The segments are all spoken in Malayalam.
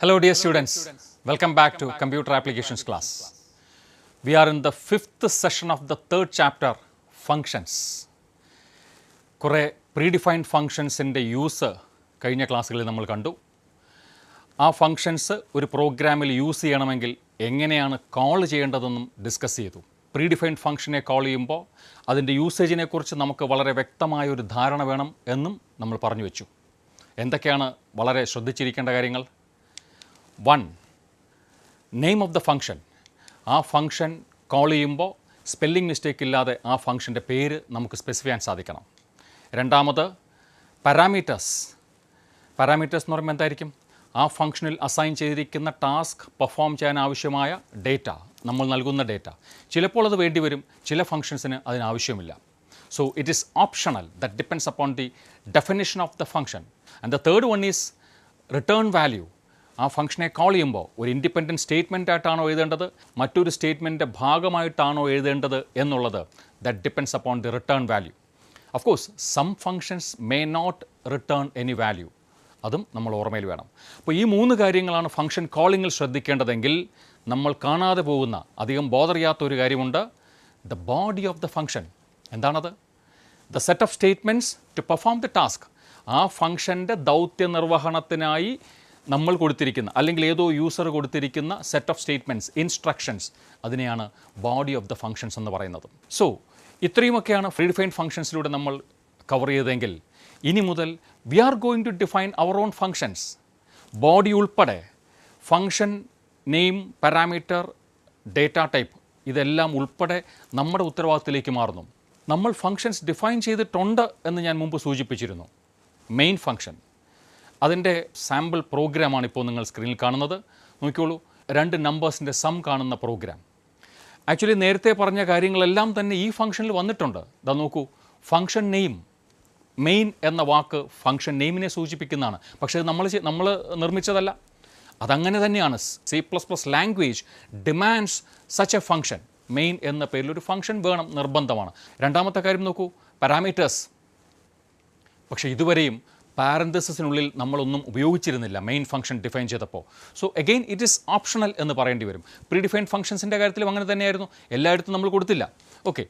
Hello dear students, welcome back to Computer Applications class. We are in the fifth session of the third chapter, Functions. കുറേ പ്രീഡിഫൈൻഡ് ഫങ്ഷൻസിൻ്റെ യൂസ് കഴിഞ്ഞ ക്ലാസ്സുകളിൽ നമ്മൾ കണ്ടു. ആ ഫങ്ഷൻസ് ഒരു പ്രോഗ്രാമിൽ യൂസ് ചെയ്യണമെങ്കിൽ എങ്ങനെയാണ് കോൾ ചെയ്യേണ്ടതെന്നും ഡിസ്കസ് ചെയ്തു. പ്രീഡിഫൈൻഡ് ഫങ്ഷനെ കോൾ ചെയ്യുമ്പോൾ അതിൻ്റെ യൂസേജിനെക്കുറിച്ച് നമുക്ക് വളരെ വ്യക്തമായ ഒരു ധാരണ വേണം എന്നും നമ്മൾ പറഞ്ഞു വെച്ചു. എന്തൊക്കെയാണ് വളരെ ശ്രദ്ധിച്ചിരിക്കേണ്ട കാര്യങ്ങൾ? 1. Name of the function. ആ ഫങ്ഷൻ കോൾ ചെയ്യുമ്പോൾ സ്പെല്ലിംഗ് മിസ്റ്റേക്ക് ഇല്ലാതെ ആ ഫങ്ഷൻ്റെ പേര് നമുക്ക് സ്പെസിഫൈ ചെയ്യാൻ സാധിക്കണം. 2. പാരാമീറ്റേഴ്സ്. പാരാമീറ്റേഴ്സ് എന്ന് പറയുമ്പോൾ എന്തായിരിക്കും? ആ ഫങ്ഷനിൽ അസൈൻ ചെയ്തിരിക്കുന്ന ടാസ്ക് പെർഫോം ചെയ്യാൻ ആവശ്യമായ ഡേറ്റ, നമ്മൾ നൽകുന്ന ഡേറ്റ. ചിലപ്പോൾ അത് വേണ്ടി വരും, ചില ഫങ്ഷൻസിന് അതിനാവശ്യമില്ല. So it is optional, that depends upon the definition of the function. And the third one is return value. ആ ഫംഗ്ഷനെ കോൾ ചെയ്യുമ്പോൾ ഒരു ഇൻഡിപെൻഡൻറ്റ് സ്റ്റേറ്റ്മെൻ്റ് ആയിട്ടാണോ എഴുതേണ്ടത്, മറ്റൊരു സ്റ്റേറ്റ്മെൻറ്റിൻ്റെ ഭാഗമായിട്ടാണോ എഴുതേണ്ടത് എന്നുള്ളത് that depends upon the return value. Of course some functions may not return any value, അതും നമ്മൾ ഓർമ്മയിൽ വേണം. അപ്പോൾ ഈ 3 കാര്യങ്ങളാണ് ഫംഗ്ഷൻ കോളിങ്ങിൽ ശ്രദ്ധിക്കേണ്ടതെങ്കിൽ നമ്മൾ കാണാതെ പോകുന്ന, അധികം ബോധർ ചെയ്യാത്ത ഒരു കാര്യമുണ്ട്, the body of the function. എന്താണത്? The set of statements to perform the task. ആ ഫംഗ്ഷൻ്റെ ദൗത്യ നിർവഹണത്തിനായി നമ്മൾ കൊടുത്തിരിക്കുന്ന, അല്ലെങ്കിൽ ഏതോ യൂസർ കൊടുത്തിരിക്കുന്ന സെറ്റ് ഓഫ് സ്റ്റേറ്റ്മെൻറ്റ്സ്, ഇൻസ്ട്രക്ഷൻസ്, അതിനെയാണ് ബോഡി ഓഫ് ദ ഫങ്ഷൻസ് എന്ന് പറയുന്നത്. സോ ഇത്രയുമൊക്കെയാണ് പ്രീഡിഫൈൻഡ് ഫങ്ഷൻസിലൂടെ നമ്മൾ കവർ ചെയ്തതെങ്കിൽ ഇനി മുതൽ we are going to define our own functions. Body ഉൾപ്പെടെ function name, parameter, data type, ഇതെല്ലാം ഉൾപ്പെടെ നമ്മുടെ ഉത്തരവാദിത്തത്തിലേക്ക് മാറുന്നു. നമ്മൾ ഫങ്ഷൻസ് ഡിഫൈൻ ചെയ്തിട്ടുണ്ട് എന്ന് ഞാൻ മുമ്പ് സൂചിപ്പിച്ചിരുന്നു. മെയിൻ ഫങ്ഷൻ, അതിൻ്റെ സാമ്പിൾ പ്രോഗ്രാമാണ് ഇപ്പോൾ നിങ്ങൾ സ്ക്രീനിൽ കാണുന്നത്. നോക്കിക്കോളൂ, 2 നമ്പേഴ്സിൻ്റെ സം കാണുന്ന പ്രോഗ്രാം. ആക്ച്വലി നേരത്തെ പറഞ്ഞ കാര്യങ്ങളെല്ലാം തന്നെ ഈ ഫംഗ്ഷനിൽ വന്നിട്ടുണ്ട്. ഇതാ നോക്കൂ, ഫംഗ്ഷൻ നെയിം, മെയിൻ എന്ന വാക്ക് ഫംഗ്ഷൻ നെയിമിനെ സൂചിപ്പിക്കുന്നതാണ്. പക്ഷേ നമ്മൾ നിർമ്മിച്ചതല്ല, അതങ്ങനെ തന്നെയാണ്. C++ language demands such A function. Main എന്ന പേരിൽ ഒരു ഫംഗ്ഷൻ വേണം, നിർബന്ധമാണ്. രണ്ടാമത്തെ കാര്യം നോക്കൂ, പാരാമീറ്റേഴ്സ്. പക്ഷേ ഇതുവരെയും പാരന്തസിസിനുള്ളിൽ നമ്മളൊന്നും ഉപയോഗിച്ചിരുന്നില്ല മെയിൻ ഫംഗ്ഷൻ ഡിഫൈൻ ചെയ്തപ്പോൾ. So again it is optional എന്ന് പറയേണ്ടി വരും. പ്രീഡിഫൈൻഡ് ഫംഗ്ഷൻസിൻ്റെ കാര്യത്തിലും അങ്ങനെ തന്നെയായിരുന്നു, എല്ലായിടത്തും നമ്മൾ കൊടുത്തില്ല. ഓക്കെ,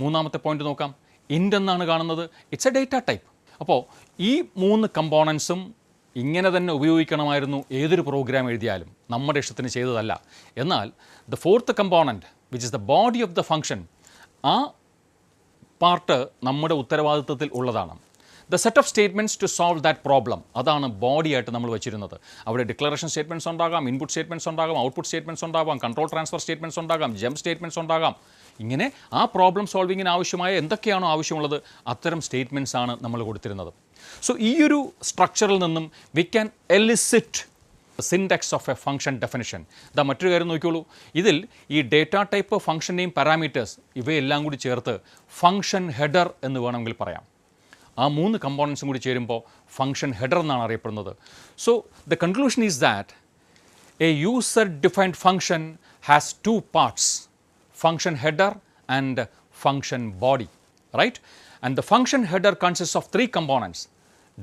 3ാമത്തെ പോയിന്റ് നോക്കാം. ഇൻറ്റ് എന്നാണ് കാണുന്നത്, ഇറ്റ്സ് എ ഡേറ്റ ടൈപ്പ്. അപ്പോൾ ഈ 3 കമ്പോണൻസും ഇങ്ങനെ തന്നെ ഉപയോഗിക്കണമായിരുന്നു ഏതൊരു പ്രോഗ്രാം എഴുതിയാലും, നമ്മുടെ ഇഷ്ടത്തിന് ചെയ്തതല്ല. എന്നാൽ the 4th component which is the body of the function, ആ പാർട്ട് നമ്മുടെ ഉത്തരവാദിത്വത്തിൽ ഉള്ളതാണ്. The set of statements to solve that problem, അതാണ് ബോഡിയായിട്ട് നമ്മൾ വെച്ചിരുന്നത്. അവിടെ ഡിക്ലറേഷൻ സ്റ്റേറ്റ്മെൻറ്റ്സ് ഉണ്ടാകാം, ഇൻപുട്ട് സ്റ്റേറ്റ്മെൻറ്റ്സ് ഉണ്ടാകാം, ഔട്ട്പുട്ട് സ്റ്റേറ്റ്മെൻറ്റ്സ് ഉണ്ടാകാം, കൺട്രോൾ ട്രാൻസ്ഫർ സ്റ്റേറ്റ്മെൻറ്റ്സ് ഉണ്ടാകാം, ജംപ് സ്റ്റേറ്റ്മെൻറ്റ്സ് ഉണ്ടാകാം. ഇങ്ങനെ ആ പ്രോബ്ലം സോൾവിങ്ങിന് ആവശ്യമായ എന്തൊക്കെയാണോ ആവശ്യമുള്ളത് അത്തരം സ്റ്റേറ്റ്മെൻറ്റ്സ് ആണ് നമ്മൾ കൊടുത്തിരുന്നത്. സോ ഈ ഒരു സ്ട്രക്ചറിൽ നിന്നും we can elicit syntax of A function definition. ഇതാ മറ്റൊരു കാര്യം നോക്കിയോളൂ, ഇതിൽ ഈ data type, function name, parameters ഇവയെല്ലാം കൂടി ചേർത്ത് ഫംഗ്ഷൻ ഹെഡർ എന്ന് വേണമെങ്കിൽ പറയാം. ആ 3 കമ്പോണൻസും കൂടി ചേരുമ്പോൾ ഫംഗ്ഷൻ ഹെഡർ എന്നാണ് അറിയപ്പെടുന്നത്. So the conclusion is that a user defined function has 2 parts, function header and function body, right? And the function header consist of 3 components: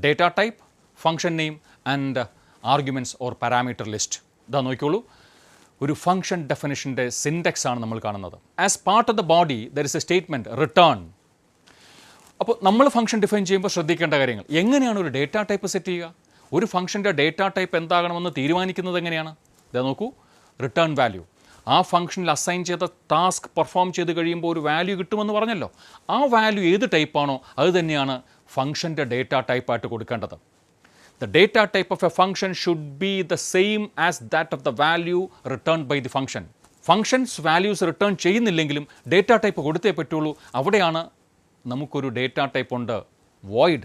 data type, function name and arguments or parameter list. ഇതാ നോക്കിക്കോളൂ, ഒരു ഫംഗ്ഷൻ ഡെഫിനിഷൻ്റെ സിൻടാക്സ് ആണ് നമ്മൾ കാണുന്നത്. As part of the body there is a statement return. അപ്പോൾ നമ്മൾ ഫംഗ്ഷൻ ഡിഫൈൻ ചെയ്യുമ്പോൾ ശ്രദ്ധിക്കേണ്ട കാര്യങ്ങൾ, എങ്ങനെയാണ് ഒരു ഡേറ്റ ടൈപ്പ് സെറ്റ് ചെയ്യുക? ഒരു ഫംഗ്ഷൻ്റെ ഡേറ്റ ടൈപ്പ് എന്താകണമെന്ന് തീരുമാനിക്കുന്നത് എങ്ങനെയാണ്? ഇതാ നോക്കൂ, റിട്ടേൺ വാല്യൂ. ആ ഫംഗ്ഷനിൽ അസൈൻ ചെയ്ത ടാസ്ക് പെർഫോം ചെയ്ത് കഴിയുമ്പോൾ ഒരു വാല്യൂ കിട്ടുമെന്ന് പറഞ്ഞല്ലോ, ആ വാല്യൂ ഏത് ടൈപ്പാണോ അത് തന്നെയാണ് ഫംഗ്ഷൻ്റെ ഡേറ്റ ടൈപ്പായിട്ട് കൊടുക്കേണ്ടത്. The data type of a function should be the same as that of the value returned by the function. Functions values return ചെയ്യുന്നില്ലെങ്കിലും ഡേറ്റ ടൈപ്പ് കൊടുത്തേ പറ്റുള്ളൂ. അവിടെയാണ് നമുക്കൊരു ഡേറ്റ ടൈപ്പ് ഉണ്ട്, void.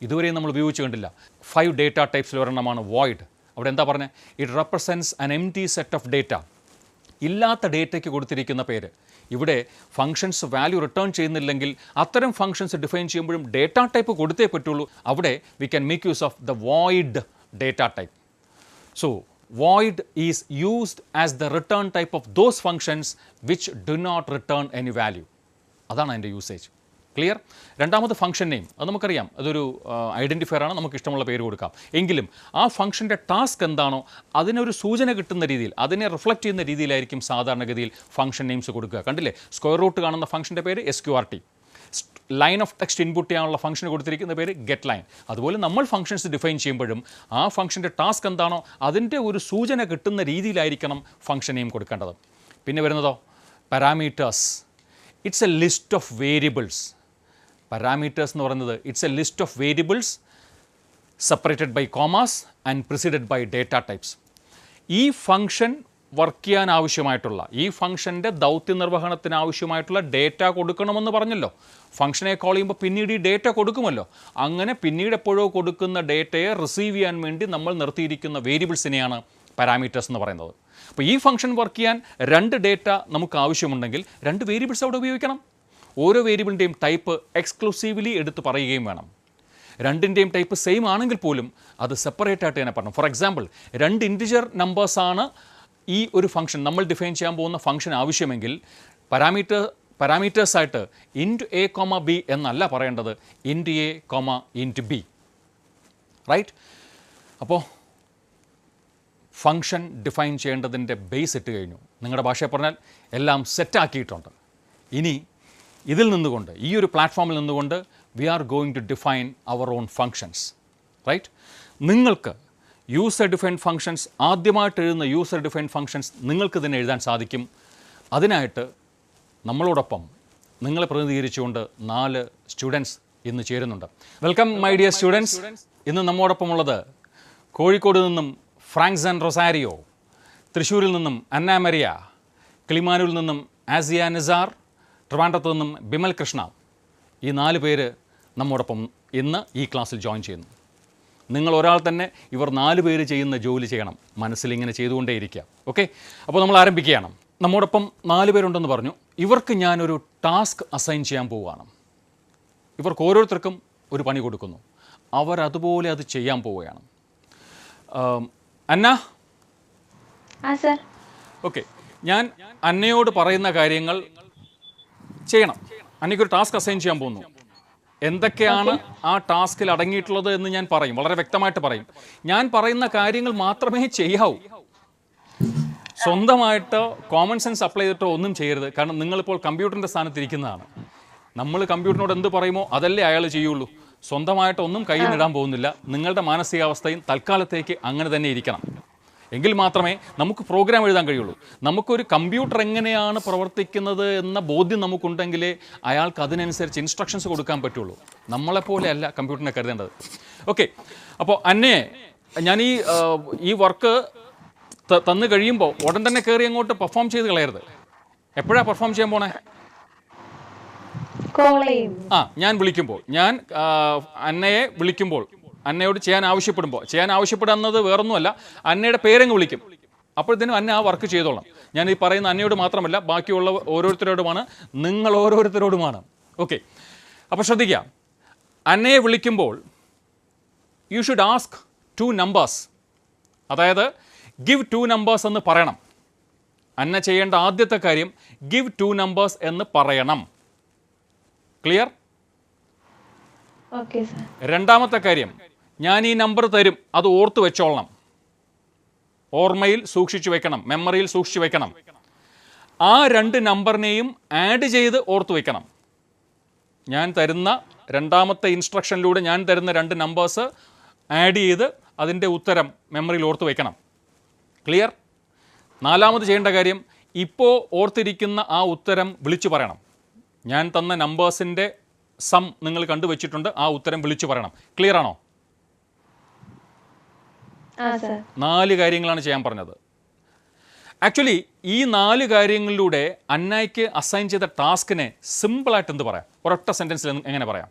ഇതുവരെയും നമ്മൾ ഉപയോഗിച്ച് കണ്ടില്ല. 5 ഡേറ്റ ടൈപ്സിൽ ഒരെണ്ണമാണ് void. അവിടെ എന്താ പറഞ്ഞത്? It represents an empty set of data. ഇല്ലാത്ത ഡേറ്റയ്ക്ക് കൊടുത്തിരിക്കുന്ന പേര്. ഇവിടെ ഫങ്ഷൻസ് വാല്യൂ റിട്ടേൺ ചെയ്യുന്നില്ലെങ്കിൽ അത്തരം ഫങ്ഷൻസ് ഡിഫൈൻ ചെയ്യുമ്പോഴും ഡേറ്റ ടൈപ്പ് കൊടുത്തേ പറ്റുള്ളൂ. അവിടെ we can make use of the void data type. So void is used as the return type of those functions which do not return any value. അതാണ് അതിൻ്റെ യൂസേജ്. ക്ലിയർ? രണ്ടാമത് ഫംഗ്ഷൻ നെയിം, അത് നമുക്കറിയാം, അതൊരു ഐഡൻറ്റിഫയർ ആണ്, നമുക്ക് ഇഷ്ടമുള്ള പേര് കൊടുക്കാം. എങ്കിലും ആ ഫംഗ്ഷൻ്റെ ടാസ്ക് എന്താണോ അതിനൊരു സൂചന കിട്ടുന്ന രീതിയിൽ, അതിനെ റിഫ്ലക്റ്റ് ചെയ്യുന്ന രീതിയിലായിരിക്കും സാധാരണഗതിയിൽ ഫംഗ്ഷൻ നെയിംസ് കൊടുക്കുക. കണ്ടില്ലേ, സ്ക്വയർ റൂട്ട് കാണുന്ന ഫംഗ്ഷൻ്റെ പേര് SQRT, line of text input ചെയ്യാനുള്ള ഫംഗ്ഷൻ കൊടുത്തിരിക്കുന്ന പേര് ഗെറ്റ് ലൈൻ. അതുപോലെ നമ്മൾ ഫംഗ്ഷൻസ് ഡിഫൈൻ ചെയ്യുമ്പോഴും ആ ഫംഗ്ഷൻ്റെ ടാസ്ക് എന്താണോ അതിൻ്റെ ഒരു സൂചന കിട്ടുന്ന രീതിയിലായിരിക്കണം ഫംഗ്ഷൻ നെയിം കൊടുക്കേണ്ടത്. പിന്നെ വരുന്നതോ parameters. It's a list of variables. Parameters എന്ന് പറയുന്നത് it's a list of variables separated by commas and preceded by data types. ഈ ഫംഗ്ഷൻ വർക്ക് ചെയ്യാൻ ആവശ്യമായിട്ടുള്ള, ഈ ഫംഗ്ഷൻ്റെ ദൗത്യ നിർവഹണത്തിന് ആവശ്യമായിട്ടുള്ള ഡേറ്റ കൊടുക്കണമെന്ന് പറഞ്ഞല്ലോ. ഫംഗ്ഷനെ കോൾ ചെയ്യുമ്പോൾ പിന്നീട് ഈ ഡേറ്റ കൊടുക്കുമല്ലോ. അങ്ങനെ പിന്നീട് എപ്പോഴോ കൊടുക്കുന്ന ഡേറ്റയെ റിസീവ് ചെയ്യാൻ വേണ്ടി നമ്മൾ നിർത്തിയിരിക്കുന്ന വേരിയബിൾസിനെയാണ് പാരാമീറ്റേഴ്സ് എന്ന് പറയുന്നത്. അപ്പോൾ ഈ ഫംഗ്ഷൻ വർക്ക് ചെയ്യാൻ 2 ഡേറ്റ നമുക്ക് ആവശ്യമുണ്ടെങ്കിൽ 2 വേരിയബിൾസ് അവിടെ ഉപയോഗിക്കണം. ഓരോ വേരിയബിളിൻ്റെയും ടൈപ്പ് എക്സ്ക്ലൂസീവ്ലി എടുത്ത് പറയുകയും വേണം. 2ൻ്റെയും ടൈപ്പ് സെയിം ആണെങ്കിൽ പോലും അത് സെപ്പറേറ്റ് ആയിട്ട് തന്നെ പറയണം. ഫോർ എക്സാമ്പിൾ 2 ഇൻറ്റിജർ നമ്പേഴ്സാണ് ഈ ഒരു ഫംഗ്ഷൻ നമ്മൾ ഡിഫൈൻ ചെയ്യാൻ പോകുന്ന ഫംഗ്ഷൻ ആവശ്യമെങ്കിൽ പാരാമീറ്റേഴ്സായിട്ട് int a, b എന്നല്ല പറയേണ്ടത്, int a, int b. Right? അപ്പോൾ ഫംഗ്ഷൻ ഡിഫൈൻ ചെയ്യേണ്ടതിൻ്റെ ബേസ് ഇട്ട് കഴിഞ്ഞു. നിങ്ങളുടെ ഭാഷയിൽ പറഞ്ഞാൽ എല്ലാം സെറ്റാക്കിയിട്ടുണ്ട്. ഇനി ഇതിൽ നിന്നുകൊണ്ട്, ഈ ഒരു പ്ലാറ്റ്ഫോമിൽ നിന്നുകൊണ്ട് we are going to define our own functions. Right? നിങ്ങൾക്ക് യൂസർ ഡിഫൈൻഡ് ഫങ്ഷൻസ്, ആദ്യമായിട്ട് എഴുതുന്ന യൂസർ ഡിഫൈൻഡ് ഫങ്ഷൻസ് നിങ്ങൾക്ക് തന്നെ എഴുതാൻ സാധിക്കും. അതിനായിട്ട് നമ്മളോടൊപ്പം നിങ്ങളെ പ്രതിനിധീകരിച്ചുകൊണ്ട് 4 സ്റ്റുഡൻസ് ഇന്ന് ചേരുന്നുണ്ട്. Welcome my dear students. ഇന്ന് നമ്മോടൊപ്പമുള്ളത് കോഴിക്കോട് നിന്നും ഫ്രാങ്ക്സൺ റൊസാരിയോ, തൃശ്ശൂരിൽ നിന്നും അന്ന മരിയ, കിളിമാനൂരിൽ നിന്നും ആസിയ നിസാർ, ട്രിവാൻഡ്രത്ത് നിന്നും ബിമൽ കൃഷ്ണ. ഈ 4 പേര് നമ്മോടൊപ്പം ഇന്ന് ഈ ക്ലാസ്സിൽ ജോയിൻ ചെയ്യുന്നു. നിങ്ങൾ ഒരാൾ തന്നെ ഇവർ 4 പേര് ചെയ്യുന്ന ജോലി ചെയ്യണം. മനസ്സിലിങ്ങനെ ചെയ്തുകൊണ്ടേയിരിക്കുക. ഓക്കെ, അപ്പോൾ നമ്മൾ ആരംഭിക്കുകയാണ്. നമ്മോടൊപ്പം 4 പേരുണ്ടെന്ന് പറഞ്ഞു. ഇവർക്ക് ഞാനൊരു ടാസ്ക് അസൈൻ ചെയ്യാൻ പോവുകയാണ്. ഇവർക്ക് ഓരോരുത്തർക്കും ഒരു പണി കൊടുക്കുന്നു. അവരതുപോലെ അത് ചെയ്യാൻ പോവുകയാണ്. അന്ന, ഓക്കെ, ഞാൻ അന്നയോട് പറയുന്ന കാര്യങ്ങൾ ചെയ്യണം. അന്നയ്ക്കൊരു ടാസ്ക് അസൈൻ ചെയ്യാൻ പോകുന്നു. എന്തൊക്കെയാണ് ആ ടാസ്കിൽ അടങ്ങിയിട്ടുള്ളത് എന്ന് ഞാൻ പറയും, വളരെ വ്യക്തമായിട്ട് പറയും. ഞാൻ പറയുന്ന കാര്യങ്ങൾ മാത്രമേ ചെയ്യാവൂ. സ്വന്തമായിട്ട് കോമൺ സെൻസ് അപ്ലൈ ചെയ്തിട്ടോ ഒന്നും ചെയ്യരുത്. കാരണം നിങ്ങളിപ്പോൾ കമ്പ്യൂട്ടറിൻ്റെ സ്ഥാനത്തിരിക്കുന്നതാണ്. നമ്മൾ കമ്പ്യൂട്ടറിനോട് എന്ത് പറയുമോ അതല്ലേ അയാൾ ചെയ്യുള്ളൂ. സ്വന്തമായിട്ടൊന്നും കയ്യിൽ നിടാൻ പോകുന്നില്ല. നിങ്ങളുടെ മാനസികാവസ്ഥയും തൽക്കാലത്തേക്ക് അങ്ങനെ തന്നെ ഇരിക്കണം. എങ്കിൽ മാത്രമേ നമുക്ക് പ്രോഗ്രാം എഴുതാൻ കഴിയുള്ളൂ. നമുക്കൊരു കമ്പ്യൂട്ടർ എങ്ങനെയാണ് പ്രവർത്തിക്കുന്നത് എന്ന ബോധ്യം നമുക്കുണ്ടെങ്കിലേ അയാൾക്ക് അതിനനുസരിച്ച് ഇൻസ്ട്രക്ഷൻസ് കൊടുക്കാൻ പറ്റുള്ളൂ. നമ്മളെപ്പോലെയല്ല കമ്പ്യൂട്ടറിനെ കരുതേണ്ടത്. ഓക്കെ, അപ്പോൾ അന്നയെ ഞാൻ ഈ വർക്ക് തന്നു കഴിയുമ്പോൾ ഉടൻ തന്നെ കയറി അങ്ങോട്ട് പെർഫോം ചെയ്ത് കളയരുത്. എപ്പോഴാണ് പെർഫോം ചെയ്യാൻ പോണേ? ഞാൻ വിളിക്കുമ്പോൾ, ഞാൻ അന്നയെ വിളിക്കുമ്പോൾ, അന്നയോട് ചെയ്യാൻ ആവശ്യപ്പെടുന്നത് വേറൊന്നുമല്ല, അന്നയുടെ പേരങ്ങ് വിളിക്കും. അപ്പോഴത്തേനും അന്ന ആ വർക്ക് ചെയ്തോളാം. ഞാൻ ഈ പറയുന്ന അന്നയോട് മാത്രമല്ല, ബാക്കിയുള്ള ഓരോരുത്തരോടുമാണ്, നിങ്ങൾ ഓരോരുത്തരോടുമാണ്. ഓക്കെ, അപ്പോൾ ശ്രദ്ധിക്കുക. അന്നയെ വിളിക്കുമ്പോൾ യു ഷുഡ് ആസ്ക് 2 നമ്പേഴ്സ്. അതായത് ഗിവ് 2 നമ്പേഴ്സ് എന്ന് പറയണം. അന്ന ചെയ്യേണ്ട ആദ്യത്തെ കാര്യം ഗിവ് 2 നമ്പേഴ്സ് എന്ന് പറയണം. ക്ലിയർ? രണ്ടാമത്തെ കാര്യം, ഞാൻ ഈ നമ്പർ തരും, അത് ഓർത്ത് വെച്ചോളണം. ഓർമ്മയിൽ സൂക്ഷിച്ചു വെക്കണം, മെമ്മറിയിൽ സൂക്ഷിച്ചു വെക്കണം. ആ 2 നമ്പറിനെയും ആഡ് ചെയ്ത് ഓർത്ത് വെക്കണം. ഞാൻ തരുന്ന രണ്ടാമത്തെ ഇൻസ്ട്രക്ഷനിലൂടെ ഞാൻ തരുന്ന 2 നമ്പേഴ്സ് ആഡ് ചെയ്ത് അതിൻ്റെ ഉത്തരം മെമ്മറിയിൽ ഓർത്ത് വെക്കണം. ക്ലിയർ? നാലാമത് ചെയ്യേണ്ട കാര്യം, ഇപ്പോൾ ഓർത്തിരിക്കുന്ന ആ ഉത്തരം വിളിച്ചു പറയണം. ഞാൻ തന്ന നമ്പേഴ്സിൻ്റെ സം നിങ്ങൾ കണ്ടുവച്ചിട്ടുണ്ട്, ആ ഉത്തരം വിളിച്ചു പറയണം. ക്ലിയർ ആണോ? 4 കാര്യങ്ങളാണ് ചെയ്യാൻ പറഞ്ഞത്. ആക്ച്വലി ഈ 4 കാര്യങ്ങളിലൂടെ അന്നയ്ക്ക് അസൈൻ ചെയ്ത ടാസ്കിനെ സിമ്പിളായിട്ട് എന്ത് പറയാം? ഒരൊറ്റ സെന്റൻസിൽ എങ്ങനെ പറയാം?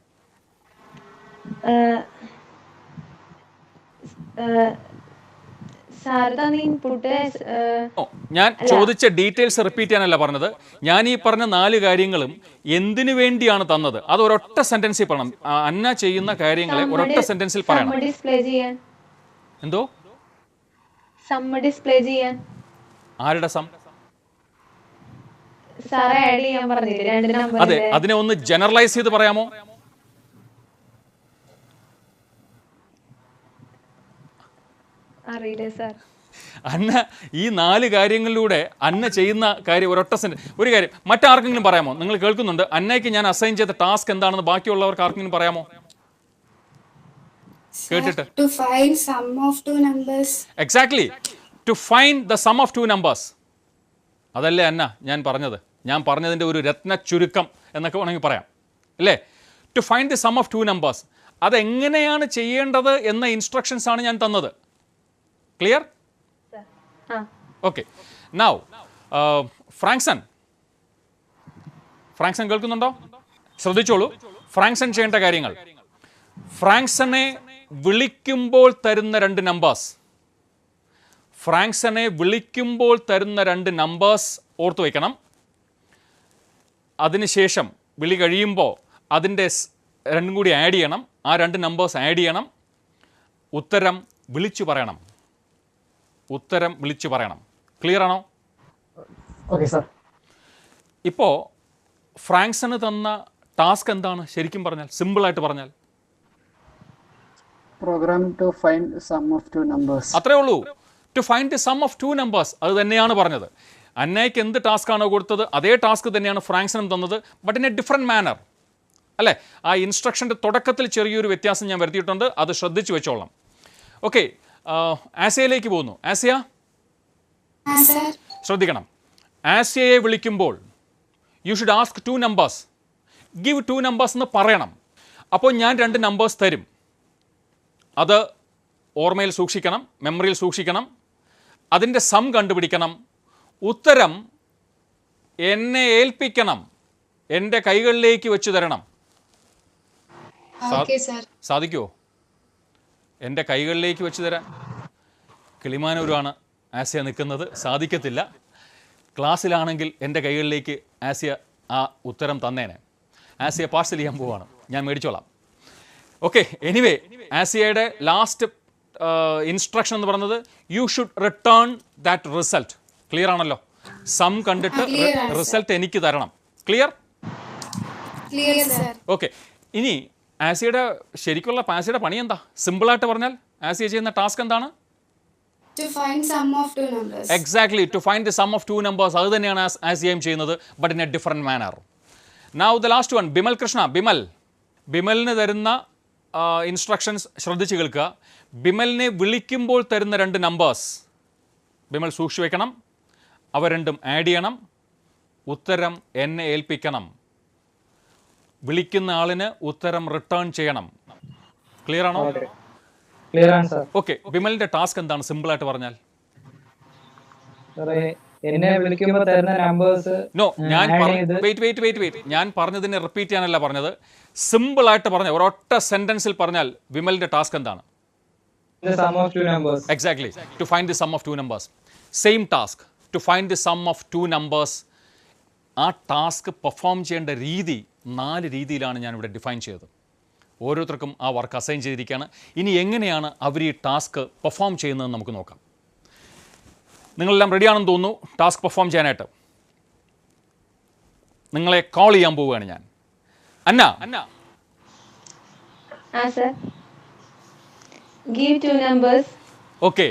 ഞാൻ ചോദിച്ച ഡീറ്റെയിൽസ് റിപ്പീറ്റ് ചെയ്യാനല്ല പറഞ്ഞത്. ഞാൻ ഈ പറഞ്ഞ 4 കാര്യങ്ങളും എന്തിനു വേണ്ടിയാണ് തന്നത് അത് ഒരൊറ്റ സെന്റൻസിൽ പറയണം. അന്ന ചെയ്യുന്ന കാര്യങ്ങളെ ഒരൊറ്റ സെന്റൻസിൽ പറയണം. എന്തോ? ഡിസ്പ്ലേ ചെയ്യാൻ. ആരുടെ സം? സാറേ ആഡ് ചെയ്യാൻ പറഞ്ഞില്ലേ രണ്ട് നമ്പർ? അതെ, അതിനെ ഒന്ന് ജനറലൈസ് ചെയ്ത് പറയാമോ? അറിയില്ല സാർ. അന്ന ഈ 4 കാര്യങ്ങളിലൂടെ അന്ന ചെയ്യുന്ന കാര്യം ഒരു കാര്യം മറ്റാർക്കെങ്കിലും പറയാമോ? നിങ്ങൾ കേൾക്കുന്നുണ്ട്. അന്നയ്ക്ക് ഞാൻ അസൈൻ ചെയ്ത ടാസ്ക് എന്താണെന്ന് ബാക്കിയുള്ളവർക്ക് ആർക്കെങ്കിലും പറയാമോ? കേട്ടിട്ട് To find sum of two numbers. Exactly, to find the sum of 2 numbers. അതല്ലേ അന്ന ഞാൻ പറഞ്ഞത്? ഞാൻ പറഞ്ഞതിൻ്റെ ഒരു രത്ന ചുരുക്കം എന്നൊക്കെ വേണമെങ്കിൽ പറയാം അല്ലേ? To find the sum of 2 numbers. അതെങ്ങനെയാണ് ചെയ്യേണ്ടത് എന്ന ഇൻസ്ട്രക്ഷൻസ് ആണ് ഞാൻ തന്നത്. ക്ലിയർ? ഓക്കെ. നൗ ഫ്രാങ്ക്സൺ കേൾക്കുന്നുണ്ടോ? ശ്രദ്ധിച്ചോളൂ. ഫ്രാങ്ക്സൺ ചെയ്യേണ്ട കാര്യങ്ങൾ. ഫ്രാങ്ക്സനെ വിളിക്കുമ്പോൾ തരുന്ന 2 നമ്പേഴ്സ്. ഫ്രാങ്ക്സനെ വിളിക്കുമ്പോൾ തരുന്ന 2 നമ്പേഴ്സ് ഓർത്തു വയ്ക്കണം. അതിനുശേഷം വിളി കഴിയുമ്പോൾ അതിൻ്റെ 2 കൂടി ആഡ് ചെയ്യണം. ആ 2 നമ്പേഴ്സ് ആഡ് ചെയ്യണം. ഉത്തരം വിളിച്ചു പറയണം. ക്ലിയർ ആണോ? Okay sir. ഇപ്പോൾ ഫ്രാങ്ക്സന് തന്ന ടാസ്ക് എന്താണ് ശരിക്കും പറഞ്ഞാൽ? സിമ്പിളായിട്ട് പറഞ്ഞാൽ program to find sum of 2 numbers. അത്രേ ഉള്ളൂ. To find the sum of 2 numbers. അത് തന്നെയാണ് പറഞ്ഞത്. അന്നയ്ക്ക് എന്ത് ടാസ്ക് ആണോ കൊടുത്തത് അതേ ടാസ്ക് തന്നെയാണ് ഫ്രാങ്ക്സനും തന്നത്, but in a different manner അല്ലേ? ആ ഇൻസ്ട്രക്ഷൻ്റെ തുടക്കത്തിൽ ചെറിയൊരു വ്യത്യാസം ഞാൻ വരുത്തിയിട്ടുണ്ട്. അത് ശ്രദ്ധിച്ചു വെച്ചോളാം. ഓക്കെ, ആസിയയിലേക്ക് പോകുന്നു. ആസിയ ശ്രദ്ധിക്കണം. ആസിയയെ വിളിക്കുമ്പോൾ you should ask 2 numbers. Give 2 numbers എന്ന് പറയണം. അപ്പോൾ ഞാൻ 2 നമ്പേഴ്സ് തരും. അത് ഓർമ്മയിൽ സൂക്ഷിക്കണം, മെമ്മറിയിൽ സൂക്ഷിക്കണം. അതിൻ്റെ സം കണ്ടുപിടിക്കണം. ഉത്തരം എന്നെ ഏൽപ്പിക്കണം. എൻ്റെ കൈകളിലേക്ക് വെച്ച് തരണം. സാധിക്കുമോ? എൻ്റെ കൈകളിലേക്ക് വെച്ച് തരാൻ കിളിമാനൂരാണ് ആസിയ നിൽക്കുന്നത്. സാധിക്കത്തില്ല. ക്ലാസ്സിലാണെങ്കിൽ എൻ്റെ കൈകളിലേക്ക് ആസിയ ആ ഉത്തരം തന്നേനെ. ആസിയ പാർസൽ ചെയ്യാൻ പോവുകയാണ്, ഞാൻ മേടിച്ചോളാം. ഓക്കെ, എനിവേ ആസിയയുടെ ലാസ്റ്റ് ഇൻസ്ട്രക്ഷൻ എന്ന് പറയുന്നത് you should return that result. Clear ആണല്ലോ? സം കണ്ടിട്ട് റിസൾട്ട് എനിക്ക് തരണം. ക്ലിയർ? ഓക്കെ. ഇനി ആസിയയുടെ ശരിക്കുള്ള ആസിയയുടെ പണി എന്താ? സിമ്പിളായിട്ട് പറഞ്ഞാൽ ആസിയ ചെയ്യുന്ന ടാസ്ക് എന്താണ്? To find sum of 2 numbers. Exactly, to find the sum of 2 numbers. അത് തന്നെയാണ് ആസിയയും ചെയ്യുന്നത്, but in a different manner. Now the last one, Bimal Krishna. ബിമലിന് തരുന്ന ഇൻസ്ട്രക്ഷൻസ് ശ്രദ്ധിച്ച് കേൾക്കുക. ബിമലിനെ വിളിക്കുമ്പോൾ തരുന്ന 2 നമ്പേഴ്സ് ബിമൽ സൂക്ഷിച്ചു വയ്ക്കണം. അവ രണ്ടും ആഡ് ചെയ്യണം. ഉത്തരം എന്നെ ഏൽപ്പിക്കണം. വിളിക്കുന്ന ആളിന് ഉത്തരം റിട്ടേൺ ചെയ്യണം. ക്ലിയർ ആണോ? ക്ലിയർ ആണ് സർ. ഓക്കെ, ബിമലിന്റെ ടാസ്ക് എന്താണ് സിമ്പിളായിട്ട് പറഞ്ഞാൽ? എന്നെ വിളിക്കുമ്പോൾ തരുന്ന നമ്പേഴ്സ്. നോ, ഞാൻ വെയിറ്റ് ഞാൻ പറഞ്ഞതിനെ റിപ്പീറ്റ് ചെയ്യാനല്ല പറഞ്ഞത്. സിമ്പിളായിട്ട് പറഞ്ഞ ഒരൊറ്റ സെന്റൻസിൽ പറഞ്ഞാൽ വിമലിന്റെ ടാസ്ക് എന്താണ്? Exactly, to find the sum of 2 numbers. Same task, to find the sum of 2 numbers. ആ ടാസ്ക് പെർഫോം ചെയ്യേണ്ട രീതി 4 രീതിയിലാണ് ഞാനിവിടെ ഡിഫൈൻ ചെയ്തത്. ഓരോരുത്തർക്കും ആ വർക്ക് അസൈൻ ചെയ്തിരിക്കുകയാണ്. ഇനി എങ്ങനെയാണ് അവർ ഈ ടാസ്ക് പെർഫോം ചെയ്യുന്നതെന്ന് നമുക്ക് നോക്കാം. നിങ്ങളെല്ലാം റെഡിയാണെന്ന് തോന്നുന്നു ടാസ്ക് പെർഫോം ചെയ്യാനായിട്ട്. നിങ്ങളെ കോൾ ചെയ്യാൻ പോവുകയാണ് ഞാൻ. അന്ന, give 2 numbers. Okay,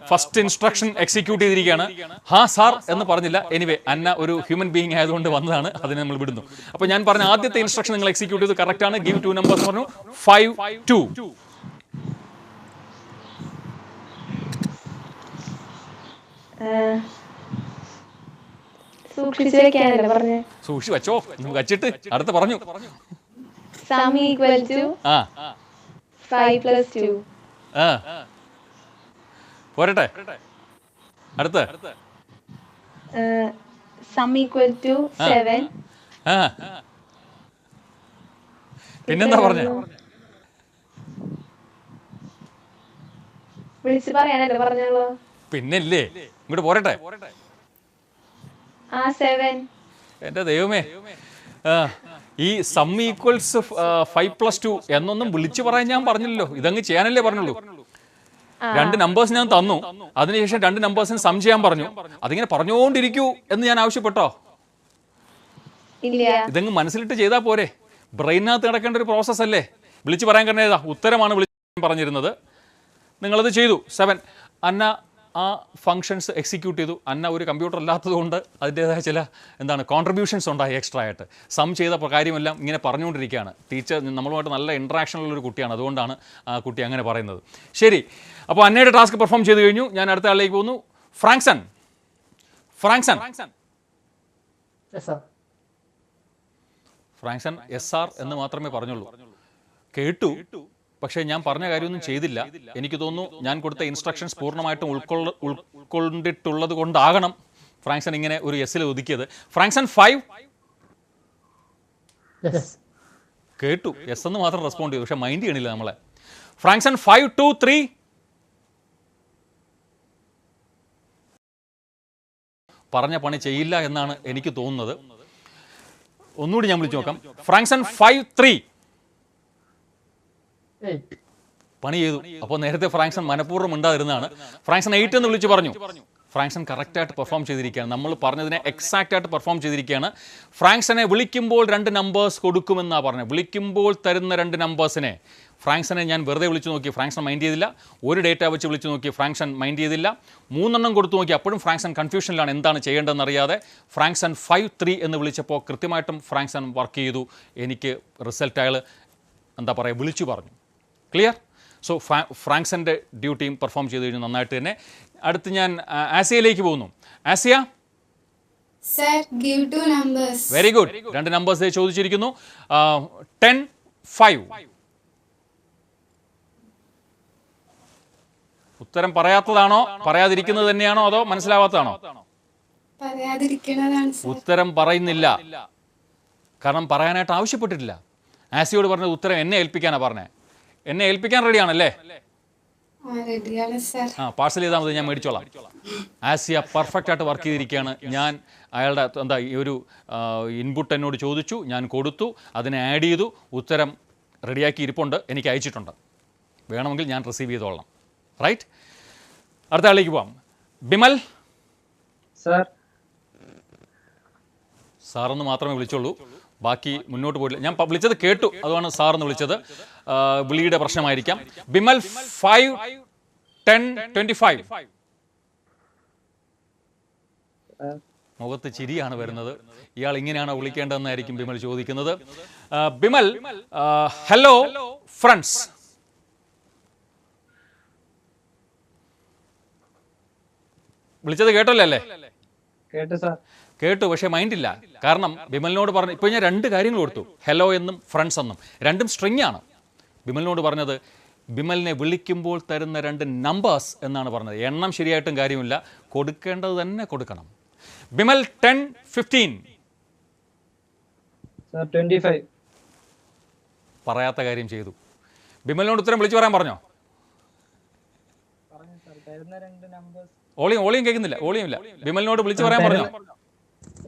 first instruction execute ചെയ്തിരിക്കുകയാണ്. ഹാ സാർ എന്ന് പറഞ്ഞില്ല. എനിവേ അന്ന ഒരു ഹ്യൂമൻ ബീയിങ് ആയതുകൊണ്ട് വന്നതാണ്, അതിനെ നമ്മൾ വിടുന്നു. അപ്പോൾ ഞാൻ പറഞ്ഞ ആദ്യത്തെ ഇൻസ്ട്രക്ഷൻ നിങ്ങൾ എക്സിക്യൂട്ട് ചെയ്ത് കറക്റ്റ് ആണ്. ഗിവ് 2 നമ്പേഴ്സ് പറഞ്ഞു. 5 2. സൂക്ഷിച്ച് വെച്ചോ, വച്ചിട്ട് അടുത്ത് പറഞ്ഞു. Sum equal to 5 plus 2. പോരട്ടെ, അടുത്ത്. Sum equal to 7. പിന്നെന്താ പറഞ്ഞേ? വിളിച്ച് പറയാനല്ലേ പറഞ്ഞോളൂ. പിന്നല്ലേ, ഇങ്ങോട്ട് പോരട്ടെ. 7. എൻ്റെ ദൈവമേ, ഈ സം ഈക്വൽസ് 5 plus 2 എന്നൊന്നും വിളിച്ചു പറയാൻ ഞാൻ പറഞ്ഞില്ലല്ലോ. ഇതങ്ങ് ചെയ്യാനല്ലേ പറഞ്ഞുള്ളൂ. 2 നമ്പേഴ്സ് ഞാൻ തന്നു. അതിനുശേഷം 2 നമ്പേഴ്സിന് സം ചെയ്യാൻ പറഞ്ഞു. അതിങ്ങനെ പറഞ്ഞുകൊണ്ടിരിക്കൂ എന്ന് ഞാൻ ആവശ്യപ്പെട്ടോ? ഇല്ല. ഇതങ്ങ് മനസ്സിലിട്ട് ചെയ്താൽ പോരെ? ബ്രെയിനകത്ത് കിടക്കേണ്ട ഒരു പ്രോസസ്സ് അല്ലേ? വിളിച്ച് പറയാൻ കാരണം ഏതാ? ഉത്തരമാണ് വിളിച്ച് പറഞ്ഞിരുന്നത്. നിങ്ങളത് ചെയ്തു. 7. അന്ന ആ ഫങ്ഷൻസ് എക്സിക്യൂട്ട് ചെയ്തു. അന്ന ഒരു കമ്പ്യൂട്ടർ അല്ലാത്തതുകൊണ്ട് അതിൻ്റേതായ ചില കോൺട്രിബ്യൂഷൻസ് ഉണ്ടായി എക്സ്ട്രാ ആയിട്ട്. സം ചെയ്ത കാര്യമെല്ലാം ഇങ്ങനെ പറഞ്ഞുകൊണ്ടിരിക്കുകയാണ്. ടീച്ചർ നമ്മളുമായിട്ട് നല്ല ഇൻട്രാക്ഷനുള്ളൊരു കുട്ടിയാണ്, അതുകൊണ്ടാണ് ആ കുട്ടി അങ്ങനെ പറയുന്നത്. ശരി, അപ്പോൾ അന്നയുടെ ടാസ്ക് പെർഫോം ചെയ്ത് കഴിഞ്ഞു. ഞാൻ അടുത്ത ആളിലേക്ക് പോകുന്നു. ഫ്രാങ്ക്സൺ. Yes, sir. ഫ്രാങ്ക്സൺ SR എന്ന് മാത്രമേ പറഞ്ഞുള്ളൂ. കേട്ടു, പക്ഷേ ഞാൻ പറഞ്ഞ കാര്യമൊന്നും ചെയ്തില്ല. എനിക്ക് തോന്നുന്നു ഞാൻ കൊടുത്ത ഇൻസ്ട്രക്ഷൻസ് പൂർണ്ണമായിട്ടും ഉൾക്കൊണ്ടിട്ടുള്ളത് കൊണ്ടാകണം ഫ്രാങ്ക്സൺ ഇങ്ങനെ ഒരു എസ്സിൽ ഒതുക്കിയത്. ഫ്രാങ്ക്സൺ 5 Yes. കേട്ടു, എസ് എന്ന് മാത്രം റെസ്പോണ്ട് ചെയ്തു, പക്ഷേ മൈൻഡ് ചെയ്യണില്ല നമ്മളെ. ഫ്രാങ്ക്സൺ 5, 2, 3 പറഞ്ഞ പണി ചെയ്യില്ല എന്നാണ് എനിക്ക് തോന്നുന്നത്. ഒന്നുകൂടി ഞാൻ വിളിച്ചു നോക്കാം. ഫ്രാങ്ക്സൺ 5, 3 8. പണി ചെയ്തു. അപ്പോൾ നേരത്തെ ഫ്രാങ്ക്സൺ മനഃപൂർവ്വം ഉണ്ടായിരുന്നതാണ്. ഫ്രാങ്ക്സൺ 8 എന്ന് വിളിച്ച് പറഞ്ഞു. ഫ്രാങ്ക്സൺ കറക്റ്റായിട്ട് പെർഫോം ചെയ്തിരിക്കുകയാണ്. നമ്മൾ പറഞ്ഞതിനെ എക്സാക്റ്റ് ആയിട്ട് പെർഫോം ചെയ്തിരിക്കുകയാണ്. ഫ്രാങ്ക്സനെ വിളിക്കുമ്പോൾ 2 നമ്പേഴ്സ് കൊടുക്കുമെന്നാണ് പറഞ്ഞത്. വിളിക്കുമ്പോൾ തരുന്ന 2 നമ്പേഴ്സിനെ ഫ്രാങ്ക്സനെ ഞാൻ വെറുതെ വിളിച്ചു നോക്കി, ഫ്രാങ്ക്സൺ മൈൻഡ് ചെയ്തില്ല. ഒരു ഡേറ്റ വെച്ച് വിളിച്ചു നോക്കി, ഫ്രാങ്ക്സൺ മൈൻഡ് ചെയ്തില്ല. 3 എണ്ണം കൊടുത്തു നോക്കി, അപ്പോഴും ഫ്രാങ്ക്സൺ കൺഫ്യൂഷനിലാണ്, എന്താണ് ചെയ്യേണ്ടതെന്ന് അറിയാതെ. ഫ്രാങ്ക്സൺ 5, 3 എന്ന് വിളിച്ചപ്പോൾ കൃത്യമായിട്ടും ഫ്രാങ്ക്സൺ വർക്ക് ചെയ്തു. എനിക്ക് റിസൾട്ട് അയാൾ വിളിച്ചു പറഞ്ഞു. ക്ലിയർ? സോ ഫ്രാങ്ക്സൻ്റെ ഡ്യൂട്ടിയും പെർഫോം ചെയ്ത് കഴിഞ്ഞു നന്നായിട്ട് തന്നെ. അടുത്ത് ഞാൻ ആസിയയിലേക്ക് പോകുന്നു. Asiya. Sir, give 2 numbers. Very good. 2 numbers ചോദിച്ചിരിക്കുന്നു. 10, 5. ഉത്തരം പറയാത്തതാണോ പറയാതിരിക്കുന്നത് തന്നെയാണോ അതോ മനസ്സിലാവാത്തതാണോ? പറയാതിരിക്കുന്നതാണ് സർ. ഉത്തരം പറയുന്നില്ല, കാരണം പറയാനായിട്ട് ആവശ്യപ്പെട്ടിട്ടില്ല. ആസിയോട് പറഞ്ഞത് ഉത്തരം എന്നെ ഏൽപ്പിക്കാനാണ് പറഞ്ഞത്. എന്നെ ഏൽപ്പിക്കാൻ റെഡിയാണല്ലേ? റെഡിയാണ് സർ. പാഴ്സൽ ചെയ്താൽ മതി, ഞാൻ മേടിച്ചോളാം. ആസിയ പെർഫെക്റ്റ് ആയിട്ട് വർക്ക് ചെയ്തിരിക്കുകയാണ്. ഞാൻ അയാളുടെ ഈ ഒരു ഇൻപുട്ട് എന്നോട് ചോദിച്ചു, ഞാൻ കൊടുത്തു, അതിനെ ആഡ് ചെയ്തു, ഉത്തരം റെഡിയാക്കി ഇരിപ്പുണ്ട്, എനിക്ക് അയച്ചിട്ടുണ്ട്. വേണമെങ്കിൽ ഞാൻ റിസീവ് ചെയ്തോളാം. റൈറ്റ്? അടുത്ത ആളിലേക്ക് പോവാം. ബിമൽ. സർ. സാറെന്ന് മാത്രമേ വിളിച്ചുള്ളൂ, ബാക്കി മുന്നോട്ട് പോയില്ല. ഞാൻ വിളിച്ചത് കേട്ടു, അതുമാണ് സാറെന്ന് വിളിച്ചത്. വിളിയുടെ പ്രശ്നമായിരിക്കാം. ബിമൽ 5, 10, 25. മുഖത്ത് ചിരിയാണ് വരുന്നത്. ഇയാൾ ഇങ്ങനെയാണോ വിളിക്കേണ്ടതെന്നായിരിക്കും ബിമൽ ചോദിക്കുന്നത്. Bimal, hello friends. വിളിച്ചത് കേട്ടല്ലോ അല്ലേ? കേട്ടു സർ. കേട്ടു, പക്ഷേ മൈൻഡില്ല. കാരണം ബിമലിനോട് പറഞ്ഞു, ഇപ്പോൾ ഞാൻ 2 കാര്യങ്ങൾ കൊടുത്തു, ഹലോ എന്നും ഫ്രണ്ട്സ് എന്നും. 2ഉം സ്ട്രിങ് ആണ്. ബിമലിനോട് പറഞ്ഞത് ബിമലിനെ വിളിക്കുമ്പോൾ തരുന്ന 2 നമ്പേഴ്സ് എന്നാണ് പറഞ്ഞത്. എണ്ണം ശരിയായിട്ടും കാര്യമില്ല, കൊടുക്കേണ്ടത് തന്നെ കൊടുക്കണം. ബിമൽ 10, 15. സർ 25. പറയാത്ത കാര്യം ചെയ്തു. ബിമലിനോട് ഉത്തരം വിളിച്ചു പറയാൻ പറഞ്ഞോ? പറഞ്ഞു സർ. തരുന്ന 2 നമ്പേഴ്സ്. ഓളിയും കേൾക്കുന്നില്ല, ഓളിയും ഇല്ല. ബിമലിനോട് വിളിച്ചു പറയാൻ പറഞ്ഞോ?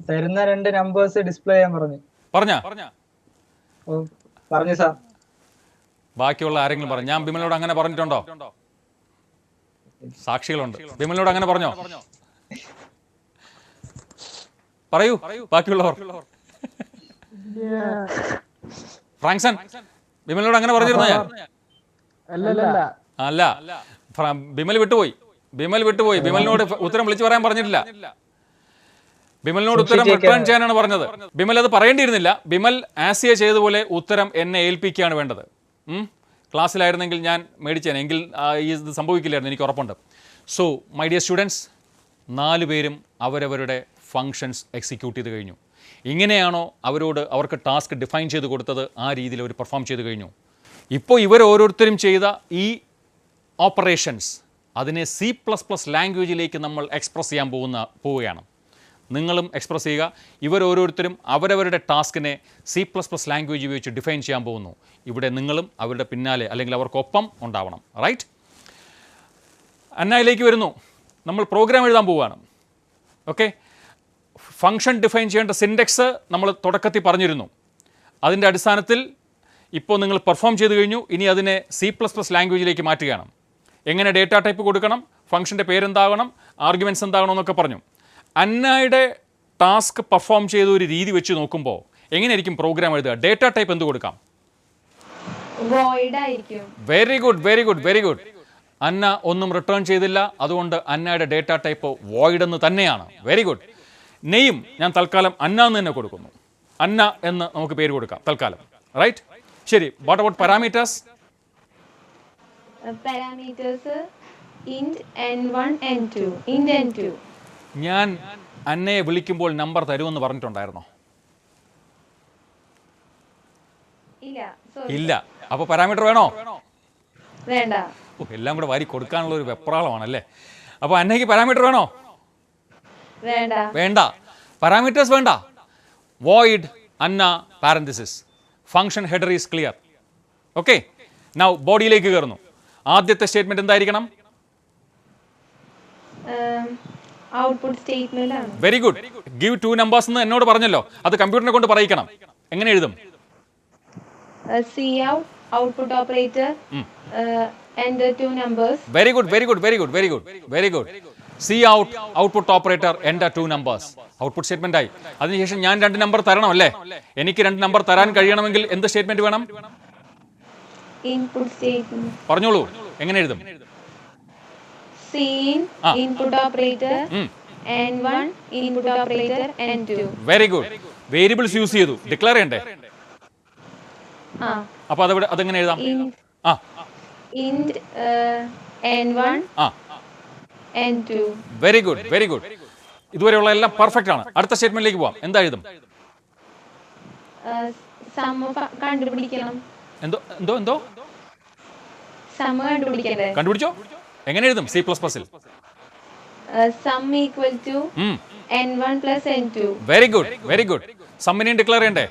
തരുന്ന 2 നമ്പേഴ്സ് ഡിസ്പ്ലേ ചെയ്യാൻ പറഞ്ഞു. പറഞ്ഞോ? പറഞ്ഞു സാർ. ബാക്കിയുള്ള ആരെങ്കിലും പറഞ്ഞു? ഞാൻ ബിമലിനോട് അങ്ങനെ പറഞ്ഞിട്ടുണ്ടോ? സാക്ഷികളുണ്ട്. ബിമലിനോട് അങ്ങനെ പറഞ്ഞോ? പറയൂ ബാക്കിയുള്ളവർ. ഫ്രാങ്ക്സൺ, ബിമലിനോട് അങ്ങനെ പറഞ്ഞിരുന്നോ ഞാൻ? അല്ല, ബിമൽ വിട്ടുപോയി. ബിമലിനോട് ഉത്തരം വിളിച്ചു പറയാൻ പറഞ്ഞിട്ടില്ല. ബിമലിനോട് ഉത്തരം റിട്ടേൺ ചെയ്യാനാണ് പറഞ്ഞത്. ബിമൽ അത് പറയേണ്ടിയിരുന്നില്ല. ബിമൽ ആസിയ ചെയ്തതുപോലെ ഉത്തരം എന്നെ ഏൽപ്പിക്കുകയാണ് വേണ്ടത്. ക്ലാസ്സിലായിരുന്നെങ്കിൽ ഞാൻ മേടിച്ചേനെ, എങ്കിൽ ഇത് സംഭവിക്കില്ലായിരുന്നു, എനിക്ക് ഉറപ്പുണ്ട്. സോ മൈ ഡിയർ സ്റ്റുഡൻസ്, 4 പേരും അവരവരുടെ ഫങ്ഷൻസ് എക്സിക്യൂട്ട് ചെയ്ത് കഴിഞ്ഞു. ഇങ്ങനെയാണോ അവർക്ക് ടാസ്ക് ഡിഫൈൻ ചെയ്ത് കൊടുത്തത്, ആ രീതിയിൽ അവർ പെർഫോം ചെയ്ത് കഴിഞ്ഞു. ഇപ്പോൾ ഇവർ ഓരോരുത്തരും ചെയ്ത ഈ ഓപ്പറേഷൻസ്, അതിനെ C++ ലാംഗ്വേജിലേക്ക് നമ്മൾ എക്സ്പ്രസ് ചെയ്യാൻ പോവുകയാണ്. നിങ്ങളും എക്സ്പ്രസ് ചെയ്യുക. ഇവരോരോരുത്തരും അവരവരുടെ ടാസ്കിനെ C++ ലാംഗ്വേജ് ഉപയോഗിച്ച് ഡിഫൈൻ ചെയ്യാൻ പോകുന്നു. ഇവിടെ നിങ്ങളും അവരുടെ പിന്നാലെ അല്ലെങ്കിൽ അവർക്കൊപ്പം ഉണ്ടാവണം. റൈറ്റ്? അന്നയിലേക്ക് വരുന്നു. നമ്മൾ പ്രോഗ്രാം എഴുതാൻ പോവുകയാണ്. ഓക്കെ, ഫംഗ്ഷൻ ഡിഫൈൻ ചെയ്യേണ്ട സിൻഡെക്സ് നമ്മൾ തുടക്കത്തിൽ പറഞ്ഞിരുന്നു. അതിൻ്റെ അടിസ്ഥാനത്തിൽ ഇപ്പോൾ നിങ്ങൾ പെർഫോം ചെയ്ത് കഴിഞ്ഞു. ഇനി അതിനെ C++ ലാംഗ്വേജിലേക്ക് മാറ്റുകയാണ്. എങ്ങനെ ഡേറ്റ ടൈപ്പ് കൊടുക്കണം, ഫംഗ്ഷൻ്റെ പേരെന്താകണം, ആർഗ്യുമെൻറ്റ്സ് എന്താകണം എന്നൊക്കെ പറഞ്ഞു. അന്നയുടെ ടാസ്ക് പെർഫോം ചെയ്ത ഒരു രീതി വെച്ച് നോക്കുമ്പോൾ എങ്ങനെയായിരിക്കും പ്രോഗ്രാം എഴുതുക? ഡേറ്റ ടൈപ്പ് എന്ത് കൊടുക്കാം? void ആയിരിക്കും. Very good very good very good. Anna ഒന്നും റിട്ടേൺ ചെയ്തില്ല, അതുകൊണ്ട് അന്നയുടെ ഡേറ്റ ടൈപ്പ് വോയിഡ് എന്ന് തന്നെയാണ്. Very good. നെയിം ഞാൻ തൽക്കാലം അന്ന എന്ന് തന്നെ കൊടുക്കുന്നു. അന്ന എന്ന് നമുക്ക് പേര് കൊടുക്കാം തൽക്കാലം. റൈറ്റ്, ശരി. What about parameters? Parameters int n1 n2 int n2. ഞാൻ അന്നയെ വിളിക്കുമ്പോൾ നമ്പർ തരുമെന്ന് പറഞ്ഞിട്ടുണ്ടായിരുന്നോ? ഇല്ല, sorry. ഇല്ല. അപ്പോൾ പാരാമീറ്റർ വേണോ? വേണ്ട. എല്ലാം കൂടെ വാരി കൊടുക്കാനുള്ള ഒരു വെപ്രാളമാണല്ലേ. അപ്പോൾ അന്നയ്ക്ക് പാരാമീറ്റർ വേണോ? വേണ്ട. വേണ്ട. പാരാമീറ്റേഴ്സ് വേണ്ട. Void Anna parenthesis. Function header is clear. Okay, now ബോഡിയിലേക്ക് കയറുന്നു. ആദ്യത്തെ സ്റ്റേറ്റ്മെന്റ് എന്തായിരിക്കണം? ഔട്ട്പുട്ട് സ്റ്റേറ്റ്മെന്റ് ആണ്. Very good. ഗിവ് 2 നമ്പേഴ്സ് എന്ന് എന്നോട് പറഞ്ഞല്ലോ, അത് കമ്പ്യൂട്ടറിനെ കൊണ്ട് പറയിക്കണം. എങ്ങനെ എഴുതും? cout output operator enter 2 numbers. Very good very good very good very good very good. C out output operator enter 2 numbers. Output statement ആയി. അതിനുശേഷം ഞാൻ 2 നമ്പർ തരണം അല്ലേ? എനിക്ക് 2 നമ്പർ തരാൻ കഴിയണമെങ്കിൽ എന്ത് സ്റ്റേറ്റ്മെന്റ് വേണം? Input statement. പറഞ്ഞോളൂ, എങ്ങനെ എഴുതും? Cin input operator n1 input operator n2. Very good. Variables use ചെയ്തു, ഡിക്ലെയർ ചെയ്യണ്ടേ? അപ്പോൾ അതെങ്ങനെ എഴുതാം? ആ int n1 ആ n2. Very good very good. ഇതുവരെയുള്ള എല്ലാം പെർഫെക്റ്റ് ആണ്. അടുത്ത സ്റ്റേറ്റ്മെന്റിലേക്ക് പോവാം. എന്താ എഴുതും? സം കണ്ടുപിടിക്കണം. എന്തോ എന്തോ എന്തോ സം കണ്ടുപിടിക്കണ്ടേ? കണ്ടുപിടിച്ചോ? എങ്ങനെ എഴുതും? C++ൽ sum equal to n1 plus n2. Very good very good. സമ്മിനെയും ഡിക്ലെയർ ചെയ്യണ്ടേ?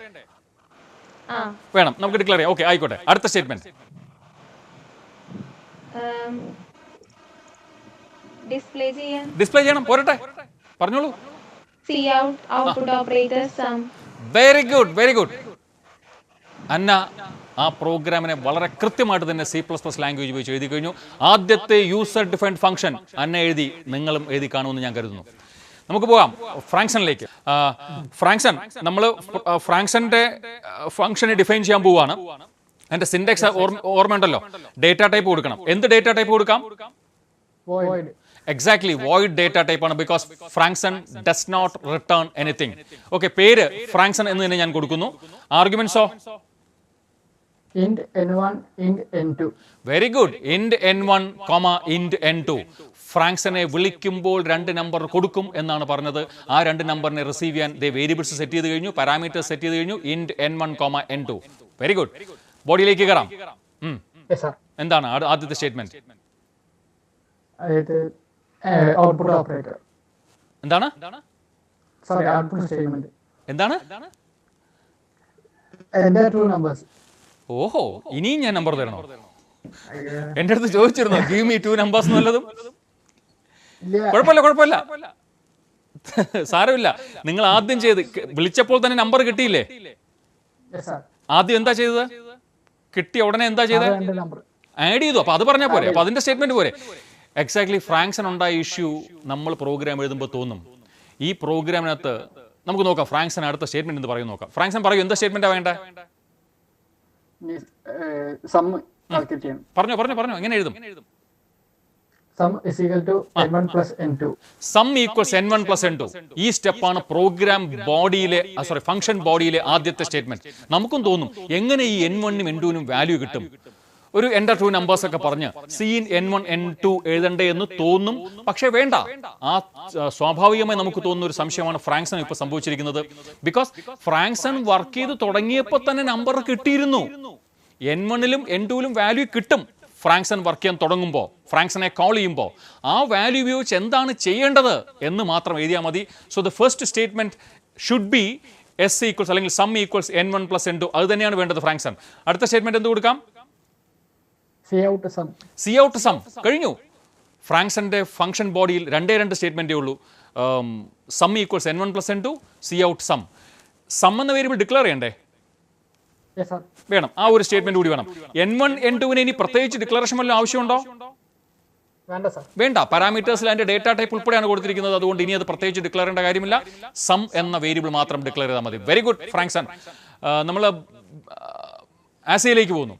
വേണം, നമുക്ക് ഡിക്ലെയർ ചെയ്യാം. ഓക്കെ, ആയിക്കോട്ടെ. അടുത്ത സ്റ്റേറ്റ്മെന്റ് ഡിസ്പ്ലേ ചെയ്യണം. പോരട്ടെ, പറഞ്ഞോളൂ. cout output operator sum. Very good very good. Anna ആ പ്രോഗ്രാമിനെ വളരെ കൃത്യമായിട്ട് തന്നെ C++ ലാംഗ്വേജ് ഉപയോഗിച്ച് എഴുതി കഴിഞ്ഞു. ആദ്യത്തെ യൂസർ ഡിഫൈൻഡ് ഫംഗ്ഷൻ അന്ന എഴുതി, നിങ്ങളും എഴുതി കാണുമെന്ന് ഞാൻ കരുതുന്നു. നമുക്ക് പോകാം ഫ്രാങ്ക്ഷനിലേക്ക്. ഫ്രാങ്ക്ഷൻ, നമ്മൾ ഫ്രാങ്ക്ഷൻ്റെ ഫംഗ്ഷനെ ഡിഫൈൻ ചെയ്യാൻ പോവുകയാണ്. അതിൻ്റെ സിൻടാക്സ് ഓർമ്മയുണ്ടല്ലോ. ഡേറ്റ ടൈപ്പ് കൊടുക്കണം. എന്ത് ഡേറ്റ ടൈപ്പ് കൊടുക്കാം? void. Exactly, void data type ആണ്. Because Frankson does not return anything. Okay, പേര് ഫ്രാങ്ക്ഷൻ എന്ന് തന്നെ ഞാൻ കൊടുക്കുന്നു. ആർഗ്യുമെന്റ്സോ? int n1 int n2. Very good. Int n1 ഇൻഡ് n2. ഫ്രാങ്ക്സനെ വിളിക്കുമ്പോൾ 2 നമ്പർ കൊടുക്കും എന്നാണ് പറഞ്ഞത്. ആ 2 നമ്പറിനെ റിസീവ് ചെയ്യാൻ വേരിയബിൾസ് സെറ്റ് ചെയ്ത് കഴിഞ്ഞു, പാരാമീറ്റേഴ്സ് സെറ്റ് ചെയ്ത് കഴിഞ്ഞു. ഇൻഡ് n1 n2. Very good. ബോഡിയിലേക്ക് കയറാം. Yes sir. എന്താണ് ആദ്യത്തെ സ്റ്റേറ്റ്മെന്റ്? അതായത് ഔട്ട്പുട്ട് ഓപ്പറേറ്റർ. എന്താണ്? Sorry, output statement. എന്താണ്? enter 2 numbers. ഓഹോ, ഇനിയും ഞാൻ നമ്പർ തരണോ? എൻ്റെ അടുത്ത് ചോദിച്ചിരുന്നോ ഗീവ് മീ 2 നമ്പേഴ്സ് എന്നുള്ളതും? കുഴപ്പമില്ല കുഴപ്പമില്ല, സാരമില്ല. നിങ്ങൾ ആദ്യം ചെയ്ത് വിളിച്ചപ്പോൾ തന്നെ നമ്പർ കിട്ടിയില്ലേ? Yes sir. ആദ്യം എന്താ ചെയ്തത്? കിട്ടിയ ഉടനെ എന്താ ചെയ്തത്? ആഡ് ചെയ്തു. അപ്പോൾ അത് പറഞ്ഞാൽ പോരെ? അപ്പോൾ അതിൻ്റെ സ്റ്റേറ്റ്മെന്റ് പോരെ? എക്സാക്ട്ലി. ഫ്രാങ്ക്സൺ ഉണ്ടായ ഇഷ്യൂ നമ്മൾ പ്രോഗ്രാം എഴുതുമ്പോൾ തോന്നും. ഈ പ്രോഗ്രാമിനകത്ത് നമുക്ക് നോക്കാം ഫ്രാങ്ക്സൺ അടുത്ത സ്റ്റേറ്റ്മെന്റ് എന്ന് പറയും. നോക്കാം. ഫ്രാങ്ക്സൺ പറയൂ, എന്താ സ്റ്റേറ്റ്മെന്റാണ് വേണ്ടേ? പറഞ്ഞോ പറഞ്ഞോ പറഞ്ഞോ. എങ്ങനെ എഴുതും? Sum is equal to n1 plus n2. Sum equals n1 plus n2. ഈ സ്റ്റെപ്പാണ് പ്രോഗ്രാം ബോഡിയിലെ ഫംഗ്ഷൻ ബോഡിയിലെ ആദ്യത്തെ സ്റ്റേറ്റ്മെന്റ്. നമുക്കും തോന്നും എങ്ങനെ ഈ n1നും n2നും വാല്യൂ കിട്ടും? ഒരു എൻ്റർ 2 നമ്പേഴ്സ് ഒക്കെ പറഞ്ഞ് സീൻ n1 n2 എഴുതണ്ടേ എന്ന് തോന്നും. പക്ഷേ വേണ്ട. ആ സ്വാഭാവികമായി നമുക്ക് തോന്നുന്ന ഒരു സംശയമാണ് ഫ്രാങ്ക്സൺ ഇപ്പോൾ സംഭവിച്ചിരിക്കുന്നത്. ബിക്കോസ് ഫ്രാങ്ക്സൺ വർക്ക് ചെയ്ത് തുടങ്ങിയപ്പോൾ തന്നെ നമ്പർ കിട്ടിയിരുന്നു. n1ലും n2ലും വാല്യൂ കിട്ടും. ഫ്രാങ്ക്സൺ വർക്ക് ചെയ്യാൻ തുടങ്ങുമ്പോൾ, ഫ്രാങ്ക്സനെ കോൾ ചെയ്യുമ്പോൾ ആ വാല്യൂ ഉപയോഗിച്ച് എന്താണ് ചെയ്യേണ്ടത് എന്ന് മാത്രം എഴുതിയാൽ മതി. So the first statement should be s equals അല്ലെങ്കിൽ sum equals n1 plus n2. അത് തന്നെയാണ് വേണ്ടത് ഫ്രാങ്ക്സൺ. അടുത്ത സ്റ്റേറ്റ്മെന്റ് എന്ത് കൊടുക്കാം? Cout sum. കഴിഞ്ഞു. ഫ്രാങ്ക്സന്റെ ഫംഗ്ഷൻ ബോഡിയിൽ 2 സ്റ്റേറ്റ്മെന്റേ ഉള്ളൂ. Sum equals n1 plus n2, cout sum. Sum എന്ന വേരിയബിൾ ഡിക്ലെയർ ചെയ്യണ്ടേ? വേണം. ആ ഒരു സ്റ്റേറ്റ്മെന്റ് കൂടി വേണം. n1 n2ന് ഇനി പ്രത്യേകിച്ച് ഡിക്ലറേഷൻ വല്ലതും ആവശ്യമുണ്ടോ? വേണ്ട സാർ. വേണ്ട. പാരാമീറ്റേഴ്സിൽ അതിൻ്റെ ഡേറ്റ ടൈപ്പ് ഉൾപ്പെടെയാണ് കൊടുത്തിരിക്കുന്നത്. അതുകൊണ്ട് ഇനി അത് പ്രത്യേകിച്ച് ഡിക്ലെയർ ചെയ്യേണ്ട കാര്യമില്ല. സം എന്ന വേരിയബിൾ മാത്രം ഡിക്ലെയർ ചെയ്താൽ മതി. Very good Frankson. നമ്മൾ ആസിയയിലേക്ക് പോകുന്നു.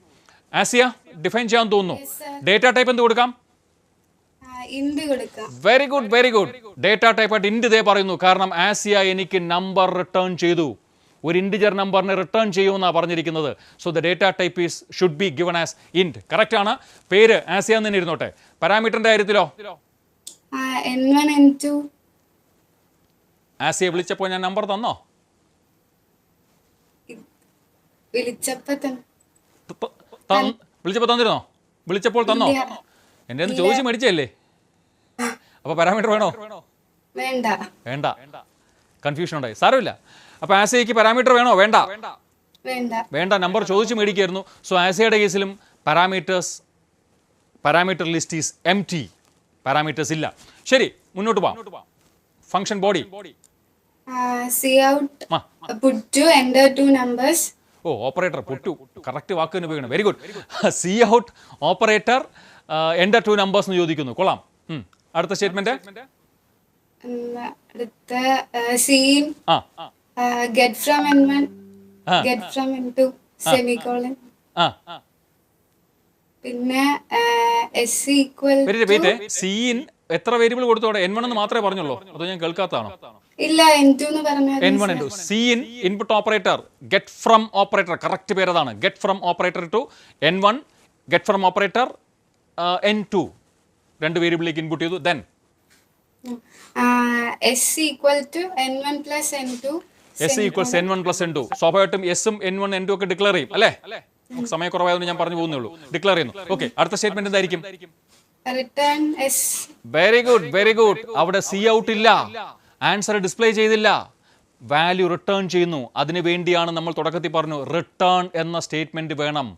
ആസിയ ഡിഫൈൻ ചെയ്യാൻ തോന്നുന്നു. ഡേറ്റ ടൈപ്പ് എന്ത് കൊടുക്കാം? ഇൻഡ് കൊടുക്കാം. Very good, very good. Data type ആയിട്ട് ഇൻഡ് ഇതേ പറയുന്നു. കാരണം ആസിയ എനിക്ക് നമ്പർ റിട്ടേൺ ചെയ്തു. ഒരു ഇൻഡിജർ നമ്പറിനെ റിട്ടേൺ ചെയ്യുമെന്നാണ് പറഞ്ഞിരിക്കുന്നത്. So the data type is should be given as ഇൻഡ്. കറക്റ്റ് ആണ്. പേര് ആസിയ എന്ന് തന്നെ ഇരുന്നോട്ടെ. പാരാമീറ്ററിന്റെ കാര്യത്തിലോ? N1 N2. ആസിയെ വിളിച്ചപ്പോൾ ഞാൻ നമ്പർ തന്നോ? വിളിച്ചപ്പോ വിളിച്ചപ്പോൾ തന്നിരുന്നോ? വിളിച്ചപ്പോൾ തന്നോ? എൻ്റെ ഒന്ന് ചോദിച്ച് മേടിച്ചല്ലേ? അപ്പോൾ പാരാമീറ്റർ വേണോ? വേണ്ട. വേണ്ട. കൺഫ്യൂഷൻ ഉണ്ടായി. സാരമില്ല. അപ്പോൾ ആസിയയ്ക്ക് പാരാമീറ്റർ വേണോ? വേണ്ട. വേണ്ട. വേണ്ട. നമ്പർ ചോദിച്ച് മേടിക്കായിരുന്നു. സോ ആസിയയുടെ കേസിലും പാരാമീറ്റർ ലിസ്റ്റ് ഈസ് എംപ്റ്റി. പാരാമീറ്റേഴ്സ് ഇല്ല. ശരി, മുന്നോട്ട് പോവാം. Function body. Cout put to enter 2 numbers. Operator put. Correct വാക്ക് തന്നെ ഉപയോഗിക്കണം. Very good. C out operator enter 2 numbers എന്ന് ചോദിക്കുന്നു. കൊള്ളാം. അടുത്ത സ്റ്റേറ്റ്മെന്റ്. അടുത്ത scene get from N1 get from N2 semicolon. പിന്നെ s equal to സീൻ എത്ര വേരിയബിൾ കൊടുത്തോടെ? N1 എന്ന് മാത്രമേ പറഞ്ഞുള്ളൂ. അതോ ഞാൻ കേൾക്കാത്തതാണോ? ഇല്ല, N2 എന്ന് പറഞ്ഞാൽ N1 N2. Cin input operator get from operator. Correct പേര് അതാണ്. Get from operator to N1 get from operator N2. 2 വേരിയബിളിലേക്ക് ഇൻപുട്ട് ചെയ്തു. Then s equal to N1 plus N2. s equals N1 plus N2. സ്വാഭാവികമായിട്ടും എസും N1 N2 ഒക്കെ ഡിക്ലെയർ ചെയ്യും അല്ലേ? സമയക്കുറവായതുകൊണ്ട് ഞാൻ പറഞ്ഞു പോകുന്നേ ഉള്ളൂ. ഡിക്ലെയർ ചെയ്യുന്നു. ഓക്കെ, അടുത്ത സ്റ്റേറ്റ്മെന്റ് എന്തായിരിക്കും? return s. Very good, very good. അവിടെ സി ഔട്ട് ഇല്ല. ആൻസർ ഡിസ്പ്ലേ ചെയ്തില്ല. വാല്യൂ റിട്ടേൺ ചെയ്യുന്നു. അതിനു വേണ്ടിയാണ് നമ്മൾ തുടക്കത്തിൽ പറഞ്ഞു റിട്ടേൺ എന്ന സ്റ്റേറ്റ്മെന്റ് വേണം.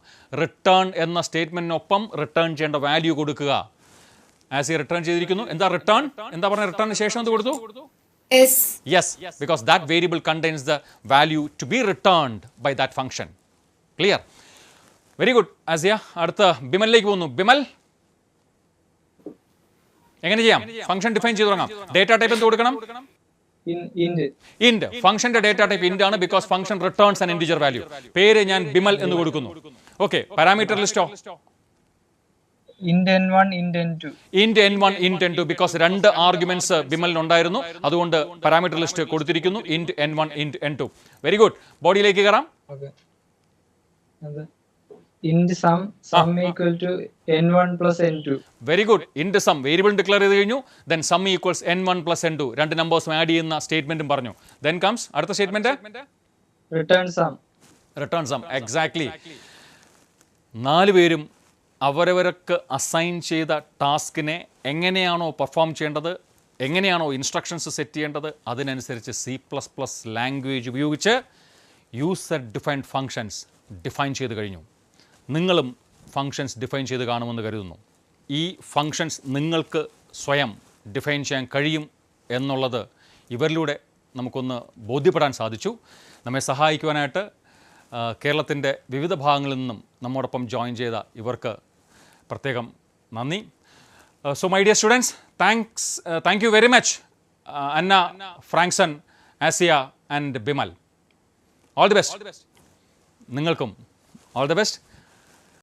റിട്ടേൺ എന്ന സ്റ്റേറ്റ്മെന്റിനൊപ്പം റിട്ടേൺ ചെയ്യേണ്ട വാല്യൂ കൊടുക്കുക. ആസ് റിട്ടേൺ ചെയ്തിരിക്കുന്നു. എന്താ റിട്ടേൺ? എന്താ പറഞ്ഞ? റിട്ടേണിന് ശേഷം എന്ത് കൊടുത്തു? s. Yes, because that variable contains the value to be returned by that function. Clear? Very good. Asiya, അടുത്ത ബിമലിലേക്ക് പോകുന്നു. ബിമൽ, എങ്ങനെ ചെയ്യാം? ഫംഗ്ഷൻ ഡിഫൈൻ ചെയ്ത് തുടങ്ങാം. ഡേറ്റ ടൈപ്പ് എന്ത് കൊടുക്കണം? ഇൻഡ്. ഫംഗ്ഷന്റെ ഡേറ്റ ടൈപ്പ് ഇൻഡ് ആണ്. Because function returns an integer value. പേര് ഞാൻ ബിമൽ എന്ന് കൊടുക്കുന്നു. ഓക്കെ, പാരാമീറ്റർ ലിസ്റ്റോ? int n1 int n2. int n1 int n2 because 2 arguments ബിമലിന് ഉണ്ടായിരുന്നു. അതുകൊണ്ട് പാരാമീറ്റർ ലിസ്റ്റ് കൊടുത്തിരിക്കുന്നു. int n1 int n2. Very good. ബോഡിയിലേക്ക് കയറാം. int sum equal to n1 plus n2. Very good. int sum variable declare ചെയ്ത് കഴിഞ്ഞു. Then sum equals n1 plus n2. 2 നമ്പേഴ്സും ആഡ് ചെയ്യുന്ന സ്റ്റേറ്റ്മെന്റും പറഞ്ഞു. ദെൻ കംസ് അടുത്ത statement return sum. Return sum. Exactly. 4 പേരും അവരവർക്ക് അസൈൻ ചെയ്ത ടാസ്കിനെ എങ്ങനെയാണോ പെർഫോം ചെയ്യേണ്ടത്, എങ്ങനെയാണോ ഇൻസ്ട്രക്ഷൻസ് സെറ്റ് ചെയ്യേണ്ടത്, അതിനനുസരിച്ച് C++ ലാംഗ്വേജ് ഉപയോഗിച്ച് യൂസർ ഡിഫൈൻഡ് ഫങ്ഷൻസ് ഡിഫൈൻ ചെയ്ത് കഴിഞ്ഞു. നിങ്ങളും ഫങ്ഷൻസ് ഡിഫൈൻ ചെയ്ത് കാണുമെന്ന് കരുതുന്നു. ഈ ഫങ്ഷൻസ് നിങ്ങൾക്ക് സ്വയം ഡിഫൈൻ ചെയ്യാൻ കഴിയും എന്നുള്ളത് ഇവരിലൂടെ നമുക്കൊന്ന് ബോധ്യപ്പെടാൻ സാധിച്ചു. നമ്മെ സഹായിക്കുവാനായിട്ട് കേരളത്തിൻ്റെ വിവിധ ഭാഗങ്ങളിൽ നിന്നും നമ്മോടൊപ്പം ജോയിൻ ചെയ്ത ഇവർക്ക് പ്രത്യേകം നന്ദി. So my dear students, thank you very much Anna, Frankson, Asiya and Bimal. All the best. നിങ്ങൾക്കും ഓൾ ദി ബെസ്റ്റ്.